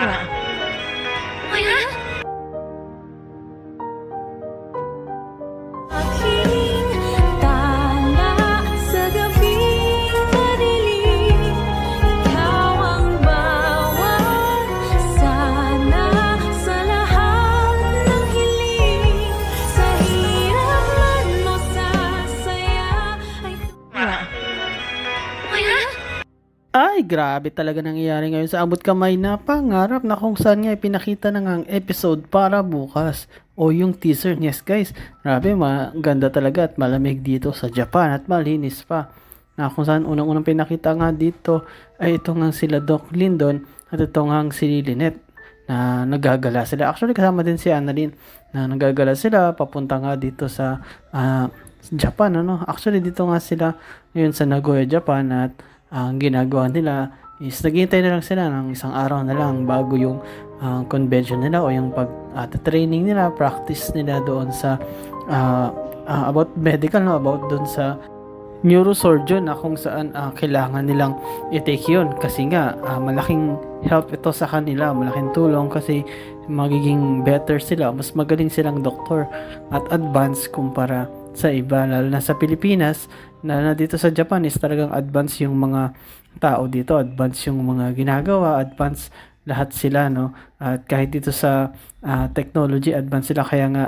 Aking tanda sa gabing madilim, ikaw ang bawat sana sa lahat ng hiling. Sa hirap man o sa saya ay Ay, grabe talaga nangyayari ngayon sa abot kamay na pangarap na kung saan nga ipinakita na nga ang episode para bukas o yung teaser. Yes guys, grabe maganda talaga at malamig dito sa Japan at malinis pa. Na kung saan unang-unang pinakita nga dito ay ito nga sila Doc Lindon at ito nga si Lynette na nagagala sila. Actually kasama din si Annalyn na nagagala sila papunta nga dito sa Japan. Actually dito nga sila ngayon sa Nagoya, Japan at ang ginagawa nila is naghihintay na lang sila ng isang araw na lang bago yung convention nila o yung training nila, practice nila doon sa about medical, about doon sa neurosurgeon na kung saan kailangan nilang i-take yun kasi nga malaking help ito sa kanila, malaking tulong kasi magiging better sila, mas magaling silang doktor at advanced kumpara sa iba, lalo na sa Pilipinas na dito sa Japan is talagang advance yung mga tao dito, advance yung mga ginagawa, advance lahat sila, no? At kahit dito sa technology, advance sila, kaya nga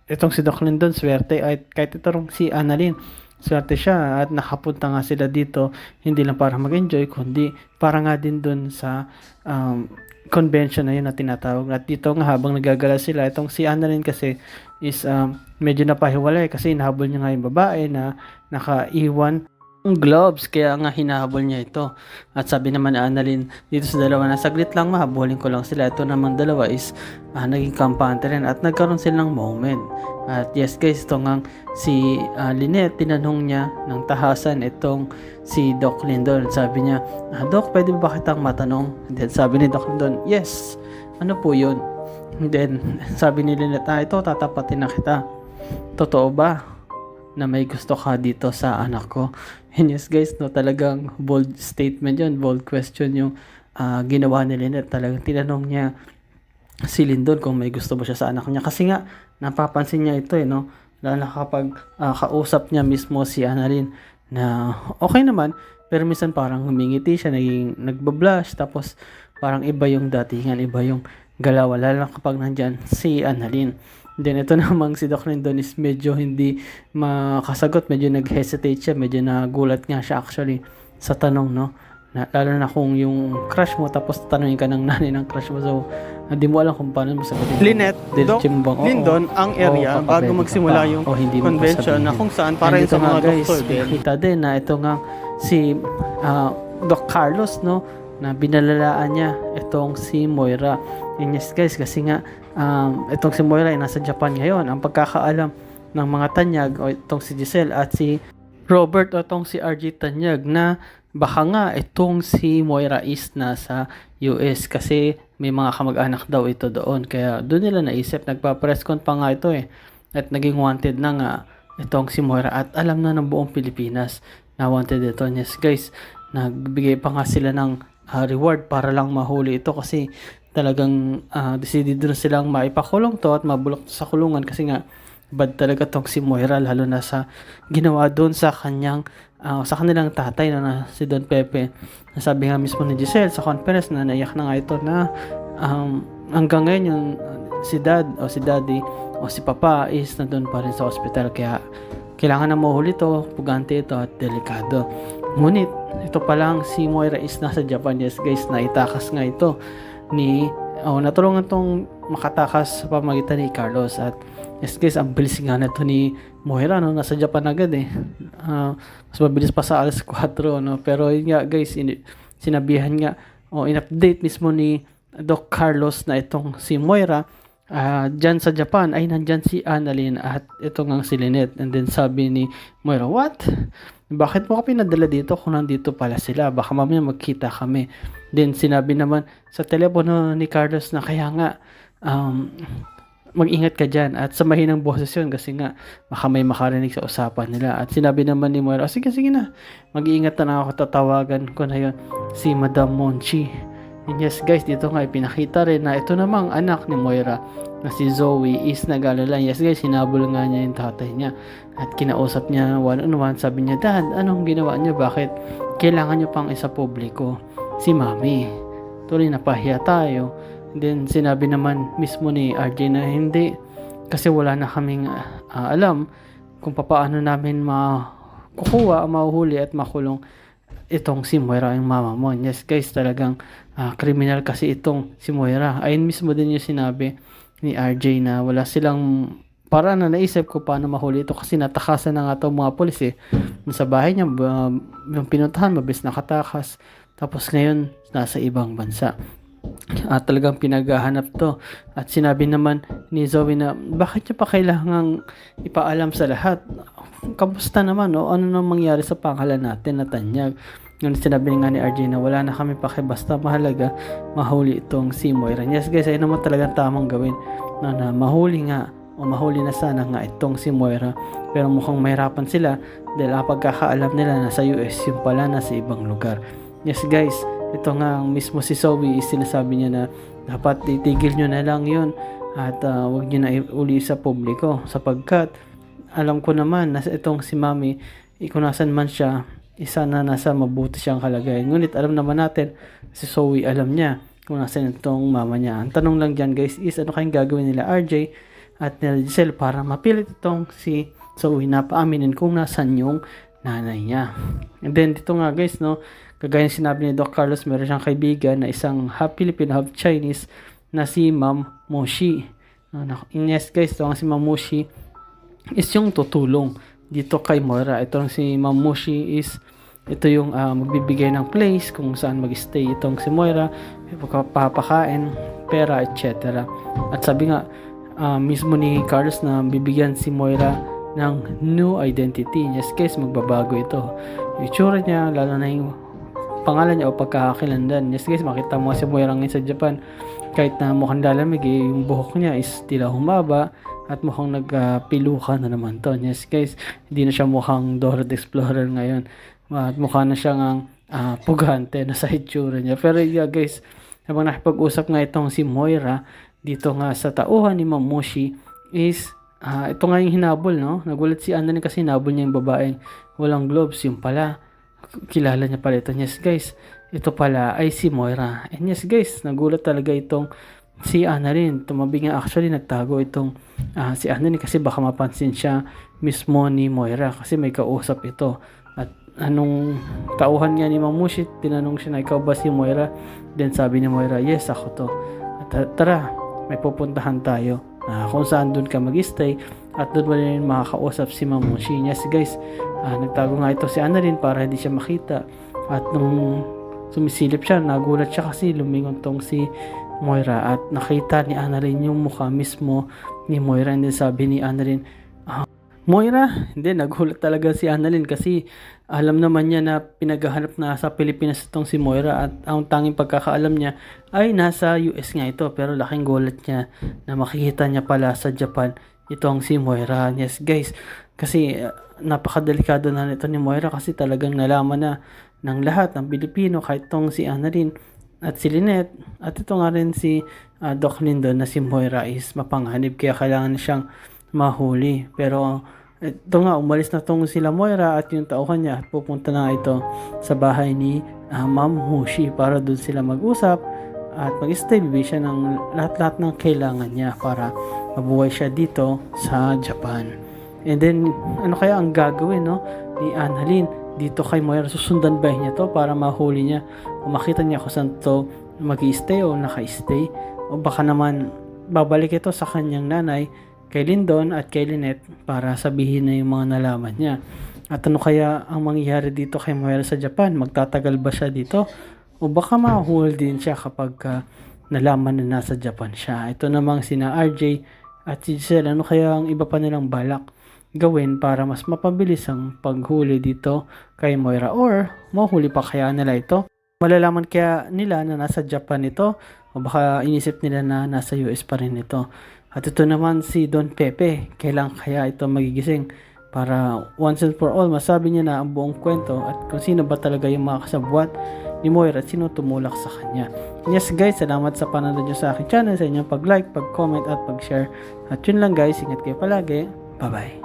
itong si Doc Lindon swerte, at kahit itong si Annalyn swerte siya at nakapunta nga sila dito hindi lang para mag-enjoy kundi para nga din dun sa convention na yun na tinatawag. At dito nga habang nagagala sila, itong si Annalyn kasi is medyo napahiwalay kasi hinahabol niya nga yung babae na nakaiwan ng gloves, kaya nga hinahabol niya ito. At sabi naman ni Annalyn dito sa dalawa na saglit lang mahabulin ko lang sila. Ito naman dalawa is naging kampante rin at nagkaroon sila ng moment. At yes guys, ito nga si Lynette, tinanong niya ng tahasan itong si Doc Lindon. Sabi niya, Doc, pwede ba kitang matanong? And then sabi ni Doc Lindon, yes, ano po yun? And then sabi ni Lynette, ito tatapatin na kita. Totoo ba na may gusto ka dito sa anak ko? And yes guys, no, talagang bold statement yun, bold question yung ginawa ni Lynette. Talagang tinanong niya si Lindon kung may gusto ba siya sa anak niya kasi nga napapansin niya ito no, lalo na kapag kausap niya mismo si Annalyn na okay naman pero minsan parang humingiti siya, nagbablush, tapos parang iba yung datingan, iba yung galaw, lalo na kapag nandyan si Annalyn. Then ito namang si Doc Lindon is medyo hindi makasagot, medyo nag-hesitate siya, medyo nagulat nga siya actually sa tanong, no? Lalo na kung yung crush mo tapos tanungin ka ng nanay ng crush mo, so hindi mo alam kung paano mo sagutin. Lynette, Doc Lindon, ang area bago magsimula yung convention na kung saan para yun sa mga doktor din. Kita din na ito nga si Doc Carlos, no, na binalalaan niya itong si Moira. And yes guys, kasi nga itong si Moira ay nasa Japan ngayon. Ang pagkakaalam ng mga tanyag o itong si Giselle at si Robert o itong si RJ Tanyag na baka nga itong si Moira is nasa US kasi may mga kamag-anak daw ito doon. Kaya doon nila naisip, nagpa-press con pa nga ito at naging wanted na nga itong si Moira at alam na ng buong Pilipinas na wanted ito. Yes guys, nagbigay pa nga sila ng reward para lang mahuli ito kasi talagang decidido na silang maipakulong to at mabulok sa kulungan kasi nga bad talaga tong si Moira, lalo na sa ginawa doon sa kanyang sa kanilang tatay na si Don Pepe. Nasabi nga mismo ni Giselle sa conference na naiyak na nga ito na hanggang ngayon yung si dad o si daddy o si papa is nandun pa rin sa hospital, kaya kailangan na mahuli to, pugante ito at delikado. Ngunit ito pa lang si Moira is nasa Japan. Yes guys, naitakas nga ito ni natulungan tong makatakas sa pamagitan ni Carlos. At yes guys, ang bilis nga na ito ni Moira, no? Nasa Japan agad mas mabilis pa sa alas 4, no? Pero yun nga guys, sinabihan nga in-update mismo ni Doc Carlos na itong si Moira dyan sa Japan ay nandyan si Annalyn at ito nga si Lynette. And then sabi ni Moira, what? Bakit mo ka pinadala dito kung nandito pala sila? Baka mamaya magkita kami. Then sinabi naman sa telepono ni Carlos na kaya nga mag-ingat ka dyan at sa mahinang boses yun kasi nga baka may makarinig sa usapan nila. At sinabi naman ni Moira, sige na, mag-iingat na ako, tatawagan ko na yun si Madam Monchi And yes guys, dito nga ipinakita rin na ito namang anak ni Moira na si Zoe is nag-alala. Yes guys, hinabol nga niya yung tatay niya at kinausap niya one-on-one. Sabi niya, Dad, anong ginawa niyo? Bakit kailangan niyo pang isa publiko si Mami? Tuloy napahiya tayo. And then sinabi naman mismo ni RJ na hindi, kasi wala na kaming alam kung paano namin makukuha, mahuhuli at makulong itong si Moira yung mama mo. Yes guys, talagang criminal kasi itong si Moira. Ayun mismo din yung sinabi ni RJ na wala silang para na naisip ko paano mahuli ito kasi natakasan na nga itong mga polis sa bahay niya, yung pinuntahan mabilis nakatakas, tapos ngayon nasa ibang bansa. At talagang pinaghahanap to. At sinabi naman ni Zoe na bakit niya pa kailangang ipaalam sa lahat? Kamusta naman, no? Ano nang mangyari sa pangalan natin na Tanyag? Ngunit sinabi nga ni RJ na wala na kami paki, basta mahalaga mahuli itong si Moira. Yes guys, ayun naman talagang tamang gawin na mahuli nga o mahuli na sana nga itong si Moira. Pero mukhang mahirapan sila dahil pagkakaalam nila na sa US, yung pala nasa ibang lugar. Yes guys, ito nga mismo si Zoe is sinasabi niya na dapat itigil nyo na lang yun at wag nyo na uli sa publiko sapagkat alam ko naman na itong si Mami, kung nasan man siya, isa na nasa mabuti siyang kalagayan. Ngunit alam naman natin, si Zoe alam niya kung nasan itong mama niya. Ang tanong lang dyan guys is ano kayong gagawin nila RJ at nila Giselle para mapilit itong si Zoe na paaminin kung nasan yung nanay niya. And then dito nga guys, no, kagaya sinabi ni Doc Carlos, meron siyang kaibigan na isang half Filipino, half Chinese na si Ma'am Moshi. Yes guys, ito ang si Ma'am Moshi is yung tutulong dito kay Moira. Ito lang si Ma'am Moshi is ito yung magbibigay ng place kung saan mag-stay itong si Moira, papakain, pera, etc. At sabi nga mismo ni Carlos na bibigyan si Moira ng new identity. Yes guys, magbabago ito. Yung itsura niya, lalo na yung pangalan niya o pagkakakilandan. Yes guys, makita mo si Moira ngayon sa Japan, kahit na mukhang lalamig, yung buhok niya is tila humaba at mukhang nagpiluka na naman to. Yes guys, hindi na siya mukhang Dora the Explorer ngayon at mukha na siyang pugante na sa itsura niya. Pero yeah guys, habang nakipag-usap nga itong si Moira dito nga sa tauhan ni Ma'am Moshi is ito nga yung hinabol, no? Nagulat si Annalyn kasi hinabol niya yung babaeng walang gloves. Yung pala, kilala niya pala ito. Yes guys, ito pala ay si Moira. And yes guys, nagulat talaga itong si Annalyn. Tumabi nga, actually nagtago itong si Annalyn kasi baka mapansin siya mismo ni Moira kasi may kausap ito. At anong tauhan nga ni Mamushi, tinanong siya na ikaw ba si Moira? Then sabi ni Moira, yes ako to. At tara, may pupuntahan tayo kung saan doon ka mag-stay at doon mo rin makakausap si Mamushi. Yes guys, nagtago nga ito si Annalyn para hindi siya makita. At nung sumisilip siya, nagulat siya kasi lumingon tong si Moira at nakita ni Annalyn yung mukha mismo ni Moira. And then sabi ni Annalyn, Moira? Hindi, nagulat talaga si Annalyn kasi alam naman niya na pinaghahanap na sa Pilipinas itong si Moira at ang tanging pagkakaalam niya ay nasa US nga ito. Pero laking gulat niya na makikita niya pala sa Japan itong si Moira. Yes guys, kasi napakadelikado na nito ni Moira kasi talagang nalaman na ng lahat ng Pilipino, kahit itong si Annalyn at si Lynette at ito nga rin si Doc Lindon na si Moira is mapanganib kaya kailangan siyang mahuli. Pero ito nga, umalis na tong sila Moira at yung tauhan niya at pupunta na ito sa bahay ni Ma'am Moshi para doon sila mag-usap at mag-stay. Bibigay siya ng lahat-lahat ng kailangan niya para mabuhay siya dito sa Japan. And then ano kaya ang gagawin, no, ni Annalyn dito kay Moira? Susundan ba niya to para mahuli niya o makita niya kung saan to mag-i-stay o naka-stay, o baka naman babalik ito sa kanyang nanay kay Lindon at kay Lynette para sabihin na yung mga nalaman niya. At ano kaya ang mangyayari dito kay Moira sa Japan? Magtatagal ba siya dito o baka ma-hold din siya kapag nalaman na nasa Japan siya? Ito namang sina RJ at si Giselle, ano kaya ang iba pa nilang balak gawin para mas mapabilis ang paghuli dito kay Moira, or mahuli pa kaya nila ito? Malalaman kaya nila na nasa Japan ito o baka inisip nila na nasa US pa rin ito? At ito naman si Don Pepe, kailan kaya ito magigising para once and for all masabi niya na ang buong kwento at kung sino ba talaga yung mga kasabwat ni Moira at sino tumulak sa kanya. Yes guys, salamat sa panonood nyo sa aking channel, sa inyong pag-like, pag-comment at pag-share. At yun lang guys, ingat kayo palagi. Bye-bye.